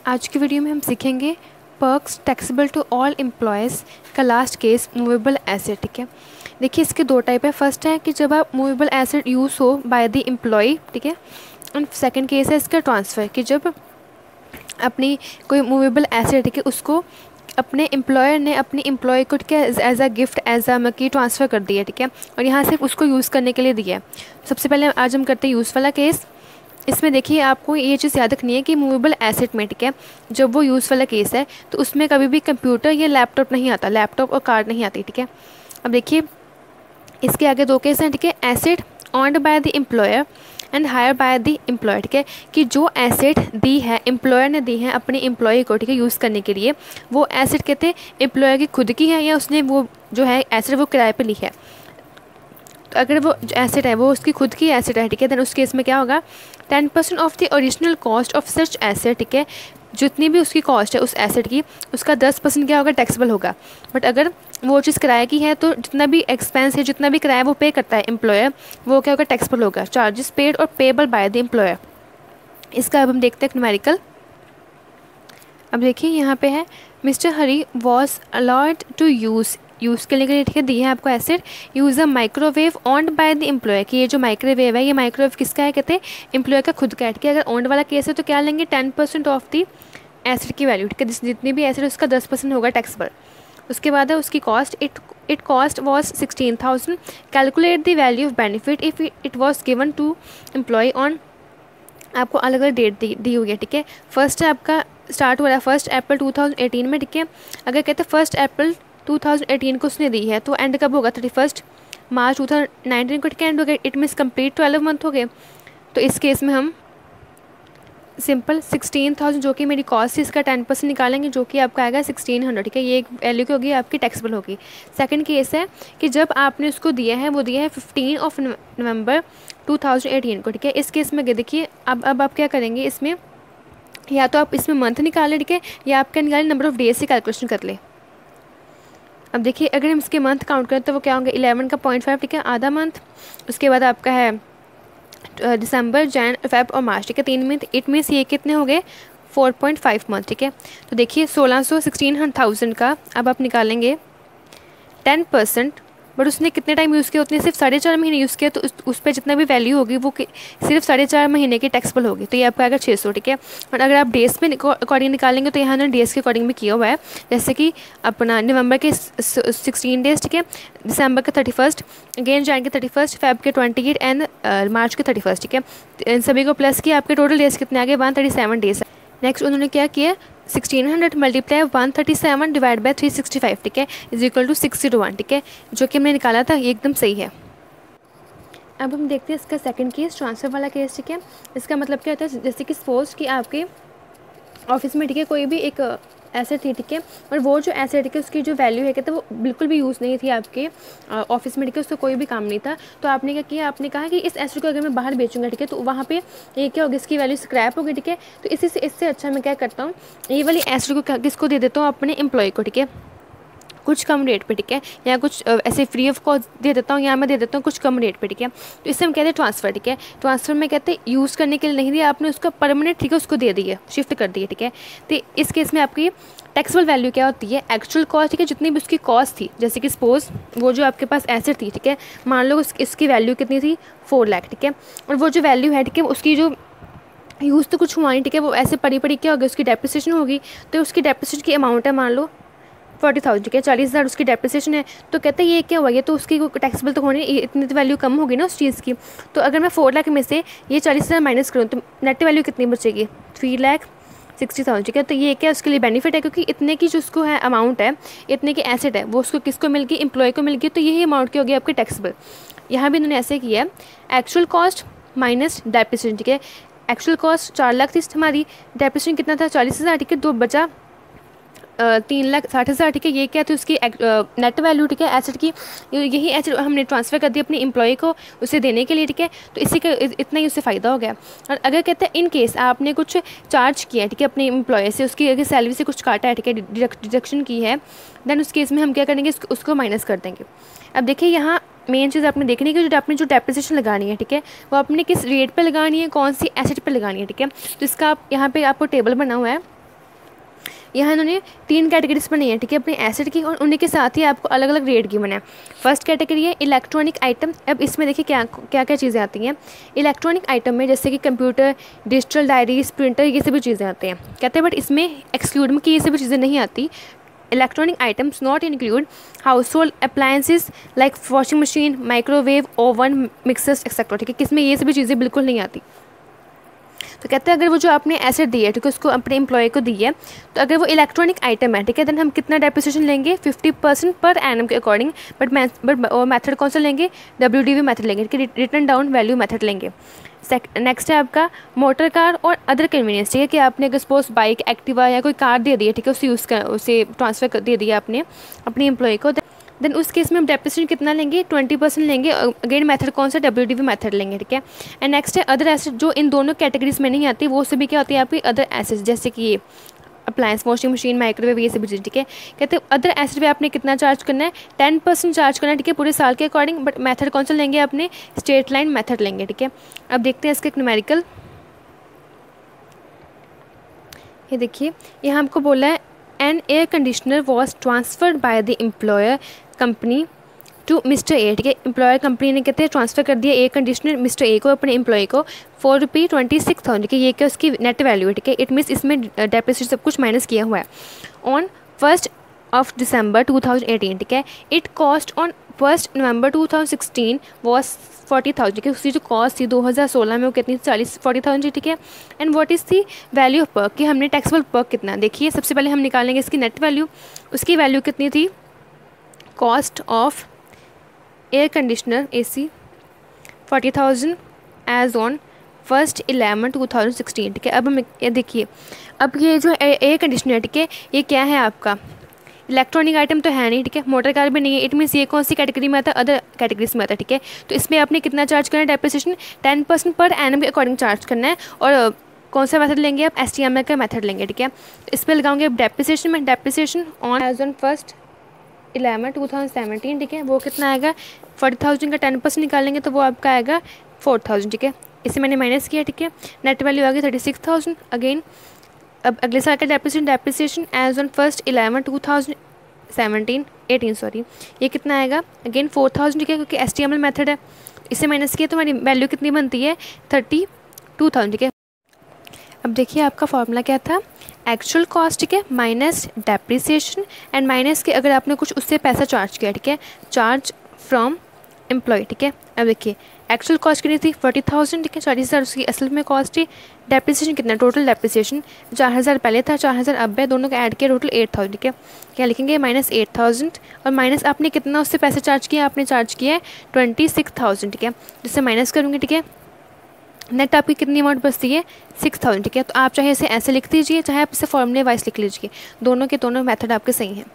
आज की वीडियो में हम सीखेंगे perks taxable to all employees का लास्ट केस मूवेबल एसेट। ठीक है, देखिए इसके दो टाइप है। फर्स्ट है कि जब आप मूवेबल एसेट यूज़ हो बाय द एम्प्लॉय, ठीक है, एंड सेकंड केस है इसका ट्रांसफ़र, कि जब अपनी कोई मूवेबल एसेट, ठीक है, उसको अपने एम्प्लॉयर ने अपनी एम्प्लॉय को, ठीक है, as a gift, as a की ट्रांसफ़र कर दिया, ठीक है, और यहाँ सिर्फ उसको यूज़ करने के लिए दिया है। सबसे पहले आज हम करते हैं यूज़ वाला केस। इसमें देखिए आपको ये चीज़ याद रखनी है कि मूवेबल एसेट में, ठीक है, जब वो यूज़ वाला केस है तो उसमें कभी भी कंप्यूटर या लैपटॉप नहीं आता, लैपटॉप और कार्ड नहीं आती। ठीक है, अब देखिए इसके आगे दो केस हैं, ठीक है, asset owned by the employer and hire by the employer. ठीक है, कि जो एसेट दी है एम्प्लॉयर ने दी है अपने एम्प्लॉय को, ठीक है, यूज़ करने के लिए, वो एसेट कहते हैं एम्प्लॉयर की खुद की है या उसने वो जो है एसेट वो किराए पर ली है। तो अगर वो जो एसेट है वो उसकी खुद की एसेट है, ठीक है, देन उस केस में क्या होगा, 10% of the original cost of such asset, ठीक है, जितनी भी उसकी कॉस्ट है उस एसेट की, उसका 10% क्या होगा, टैक्सेबल होगा। बट अगर वो चीज़ किराए की है तो जितना भी एक्सपेंस है, जितना भी किराया वो पे करता है एम्प्लॉयर, वो क्या होगा, टैक्सेबल होगा। चार्जेस पेड और पेबल बाय द एम्प्लॉयर। इसका अब हम देखते हैं न्यूमेरिकल। अब देखिए यहाँ पे है mister Hari was allowed to use के लिए, ठीक है, दी है आपको asset, use a microwave owned by the employer, कि ये जो माइक्रोवेव है ये माइक्रोवेव किसका है, कहते हैं एम्प्लॉयर का खुद का है। ठीक है, अगर ऑन्ड वाला केस है तो क्या लेंगे, 10% ऑफ द एसेट की वैल्यू, ठीक है, जितनी भी एसेट है उसका 10% होगा टैक्सेबल। उसके बाद है उसकी cost, it cost was 16,000, calculate the value of benefit if it was given to employ on, आपको अलग अलग डेट दी हुई है। ठीक है, फर्स्ट है आपका स्टार्ट हो रहा है 1 अप्रैल 2018 में। ठीक है, अगर कहते हैं 1 अप्रैल 2018 को उसने दी है तो एंड कब होगा, 31 मार्च 2019 को, ठीक है, एंड हो गया। इट मीन्स कंप्लीट 12 मंथ हो गए। तो इस केस में हम सिंपल 16,000 जो कि मेरी कॉस्ट है इसका 10% निकालेंगे, जो कि आपका आएगा 1600। ठीक है, ये एक वैल्यू की होगी आपकी, टैक्सेबल होगी। सेकंड केस है कि जब आपने उसको दिया है, वो दिया है 15 नवंबर 2018 को। ठीक है, इस केस में देखिए अब आप क्या करेंगे, इसमें या तो आप इसमें मंथ निकालें, ठीक है, या आप क्या निकालें, नंबर ऑफ़ डेज से कैलकुलेशन कर ले। अब देखिए अगर हम इसके मंथ काउंट करें तो वो क्या होंगे, 11 का 0.5, ठीक है, आधा मंथ। उसके बाद आपका है दिसंबर, जैन, फेब और मार्च, ठीक है, 3 मंथ। इट मीन्स ये कितने हो गए, 4.5 मंथ। ठीक है, तो देखिए 16,000 का अब आप निकालेंगे 10%, बट उसने कितने टाइम यूज़ किया, उतने सिर्फ 4.5 महीने यूज़ किया, तो उस पर जितना भी वैल्यू होगी वो सिर्फ 4.5 महीने की टैक्सेबल होगी, तो ये आपका आएगा 600। ठीक है, और अगर आप डेज में अकॉर्डिंग निकालेंगे तो यहाँ ना डेज़ के अकॉर्डिंग भी किया हुआ है, जैसे कि अपना नवंबर के 16 डेज़, ठीक है, दिसंबर के 31, अगेन जैन के 31, फेब के 28 एंड मार्च के 31। ठीक है, इन सभी को प्लस किया, आपके टोटल डेज़ कितने आ गए, 137 डेज़। नेक्स्ट उन्होंने क्या किया, 1600 मल्टीप्लाई 137 डिवाइड बाय 365, ठीक है, इज इक्वल टू 60:1। ठीक है, जो कि हमने निकाला था ये एकदम सही है। अब हम देखते हैं इसका सेकंड केस, ट्रांसफ़र वाला केस। ठीक है, इसका मतलब क्या होता है, जैसे कि सपोज कि आपके ऑफिस में, ठीक है, कोई भी एक एसेट थी, ठीक है, और वो जो एसेट है उसकी जो वैल्यू है कहते हैं वो बिल्कुल भी यूज़ नहीं थी आपके ऑफिस में, ठीक है, उसका कोई भी काम नहीं था। तो आपने क्या किया, आपने कहा कि इस एसेट को अगर मैं बाहर बेचूंगा, ठीक है, तो वहाँ पे ये क्या होगी, इसकी वैल्यू स्क्रैप होगी। ठीक है, तो इससे अच्छा मैं क्या करता हूँ, ये वाली एसेट को किसको दे देता हूँ, अपने एम्प्लॉय को, ठीक है, कुछ कम रेट पे, ठीक है, या कुछ ऐसे फ्री ऑफ कॉस्ट दे देता हूँ, या मैं दे देता हूँ कुछ कम रेट पे। ठीक है, तो इससे हम कहते हैं ट्रांसफ़र। ठीक है, ट्रांसफ़र में कहते हैं यूज़ करने के लिए नहीं दिया आपने, उसका परमानेंट, ठीक है, उसको दे दिया, शिफ्ट कर दिया। ठीक है, तो इस केस में आपकी टैक्सेबल वैल्यू क्या होती है, एक्चुअल कॉस्ट, ठीक है, जितनी भी उसकी कॉस्ट थी, जैसे कि सपोज वो जो आपके पास एसेट थी, ठीक है, मान लो इसकी वैल्यू कितनी थी, 4 लाख। ठीक है, और वो जो वैल्यू है, ठीक है, उसकी जो यूज़ तो कुछ हुआ नहीं, ठीक है, वो ऐसे पड़ी क्या होगी, उसकी डेप्रिसिएशन होगी। तो उसकी डेप्रिसिएशन की अमाउंट है मान लो 40,000, ठीक है, 40,000 उसकी डेप्रिसिएशन है। तो कहते हैं ये क्या हुआ, ये तो उसकी टैक्सेबल तो होनी, इतनी तो वैल्यू कम होगी ना उस चीज़ की। तो अगर मैं 4 लाख में से ये 40,000 माइनस करूँ तो नेट वैल्यू कितनी बचेगी, 3,60,000। ठीक है, तो ये क्या उसके लिए बेनिफिट है, क्योंकि इतने की जो उसको है अमाउंट है, इतने की एसेट है, वो उसको किसको मिल गई, एम्प्लॉय को मिल गई, तो यही अमाउंट की होगी आपकी टैक्सेबल। यहाँ भी इन्होंने ऐसे किया है, एक्चुअल कॉस्ट माइनस डेप्रिसिएशन। ठीक है, एक्चुअल कॉस्ट 4 लाख थी हमारी, डेप्रिसिएशन कितना था, 40,000। ठीक है, तो बचा 3,60,000। ठीक है, ये क्या थी उसकी नेट वैल्यू, ठीक है, एसेट की, यही एसेट हमने ट्रांसफ़र कर दी अपने एम्प्लॉय को उसे देने के लिए। ठीक है, तो इसी का इतना ही उससे फ़ायदा हो गया। और अगर कहते हैं इन केस आपने कुछ चार्ज किया है, ठीक है, अपने एम्प्लॉय से, उसकी अगर सैलरी से कुछ काटा है, ठीक है, डिडक्शन की है, देन उस केस में हम क्या करेंगे, उसको माइनस कर देंगे। अब देखिए यहाँ मेन चीज़ आपने देखनी है कि आपने जो डेप्रिसिएशन लगानी है, ठीक है, वो आपने किस रेट पे लगानी है, कौन सी एसेट पे लगानी है। ठीक है, तो इसका आप यहाँ पे आपको टेबल बना हुआ है, यहाँ इन्होंने 3 कैटेगरीज बनाई है, ठीक है, अपने एसिड की, और उन्हीं के साथ ही आपको अलग अलग रेट गिवन है। फर्स्ट कैटेगरी है इलेक्ट्रॉनिक आइटम। अब इसमें देखिए क्या क्या क्या चीज़ें आती हैं। इलेक्ट्रॉनिक आइटम में जैसे कि कंप्यूटर, डिजिटल डायरीज, प्रिंटर, ये सभी चीज़ें आती हैं, कहते हैं, बट इसमें एक्सक्लूड में कि ये सभी चीज़ें नहीं आती। Electronic items not include house hold appliances like washing machine, microwave, oven, mixers etcetera, ठीक है, किसमें ये सभी चीज़ें बिल्कुल नहीं आती। तो कहते हैं अगर वो जो आपने एसेट दी है, ठीक है, उसको अपने एम्प्लॉय को दी है, तो अगर वो इलेक्ट्रॉनिक आइटम है, ठीक है, देन हम कितना डेप्रिसिएशन लेंगे 50% पर एनम के अकॉर्डिंग। बट मेथड कौन सा लेंगे, WDV मेथड लेंगे, ठीक है, रिटर्न डाउन वैल्यू मेथड लेंगे। नेक्स्ट है आपका मोटर कार और अदर कन्वीनियंस, ठीक है, कि आपने अगर सपोज बाइक, एक्टिवा या कोई कार दे दी है, ठीक है, उसे ट्रांसफ़र कर दे दिया आपने अपने एम्प्लॉय को, देन उस केस में हम डेप्रिसिएशन कितना लेंगे, 20% लेंगे। अगेन मेथड कौन सा, WDV मेथड लेंगे, ठीक है। एंड नेक्स्ट है अदर एसेट, जो इन दोनों कैटेगरीज में नहीं आती, वो सभी क्या होती है आपकी अदर एसेट्स, जैसे कि ये अप्लायंस, वॉशिंग मशीन, माइक्रोवेव, ये सभी चीज़, ठीक है। कहते हैं अदर एसेट पे आपने कितना चार्ज करना है, 10% चार्ज करना है, ठीक है, पूरे साल के अकॉर्डिंग। बट मेथड कौन सा लेंगे, आपने स्ट्रेट लाइन मेथड लेंगे, ठीक है। अब देखते हैं इसके न्यूमेरिकल। ये देखिए यहाँ हमको बोला है an air conditioner was transferred by the employer company to mister A, ठीक है, एम्प्लॉयर कंपनी ने कहते हैं ट्रांसफ़र कर दिया एयर कंडीशनर मिस्टर ए को, अपने एम्प्लॉय को, ₹426,000, ठीक है, ये क्या उसकी नेट वैल्यू है, ठीक है। इट मीन्स इसमें डेप्रिसिएशन सब कुछ माइनस किया हुआ है। ऑन 1 December 2018, ठीक है, it cost on 1 November 2016 was 40,000, ठीक है, उसकी जो कॉस्ट थी 2016 में वो कितनी 40,000 थी, ठीक है। And what is the value of perk, कि हमने टैक्सेबल पर्क कितना, देखिए सबसे पहले हम निकालेंगे इसकी नेट वैल्यू। उसकी वैल्यू कितनी थी, cost of air conditioner AC 40,000 as on 1 November 2016, ठीक है। अब हम ये देखिए, अब ये जो एयर कंडीशनर, ठीक है, ये क्या है आपका इलेक्ट्रॉनिक आइटम तो है नहीं, ठीक है, मोटर कार भी नहीं है। इट मीन्स ये कौन सी कैटेगरी में आता है, अदर कैटेगरीज में आता है, ठीक है। तो इसमें आपने कितना चार्ज करना है, डेप्रिसिएशन 10% पर एनम के अकॉर्डिंग चार्ज करना है। और कौन सा मेथड लेंगे आप, STML का मेथड लेंगे, ठीक है। तो इस पर लगाओगे डेप्रिसिएशन में, depreciation as on on 1 November 2017, ठीक है, वो कितना आएगा 40,000 का 10% निकालेंगे तो वो आपका आएगा 4,000, ठीक है। इसे मैंने माइनस किया, ठीक है, नेट वैल्यू आ गई 36,000। अगेन अब अगले साल का depreciation as on 1 November 2018 sorry, ये कितना आएगा अगेन 4,000, ठीक है, क्योंकि STML मेथड है। इसे माइनस किया तो हमारी वैल्यू कितनी बनती है 32,000, ठीक है। अब देखिए आपका फॉर्मूला क्या था, एक्चुअल कॉस्ट, ठीक है, माइनस डेप्रिसिएशन एंड माइनस के अगर आपने कुछ उससे पैसा चार्ज किया, ठीक है, चार्ज फ्रॉम एम्प्लॉय, ठीक है। अब देखिए एक्चुअल कॉस्ट कितनी थी 40,000, ठीक है, 40,000 उसकी असल में कॉस्ट थी। डेप्रिसिएशन कितना, टोटल डेप्रिसिएशन 4,000 पहले था, 4,000 अब है, दोनों का ऐड किया टोटल 8,000, ठीक है। क्या लिखेंगे -8,000 और माइनस आपने कितना उससे पैसे चार्ज किया, आपने चार्ज किया है 26,000, ठीक है, जिससे माइनस करूँगी, ठीक है। नेट आपकी कितनी अमाउंट बचती है 6,000, ठीक है। तो आप चाहे इसे ऐसे लिख दीजिए, चाहे आप इसे फॉर्मूले वाइज लिख लीजिए, दोनों के दोनों मेथड आपके सही हैं।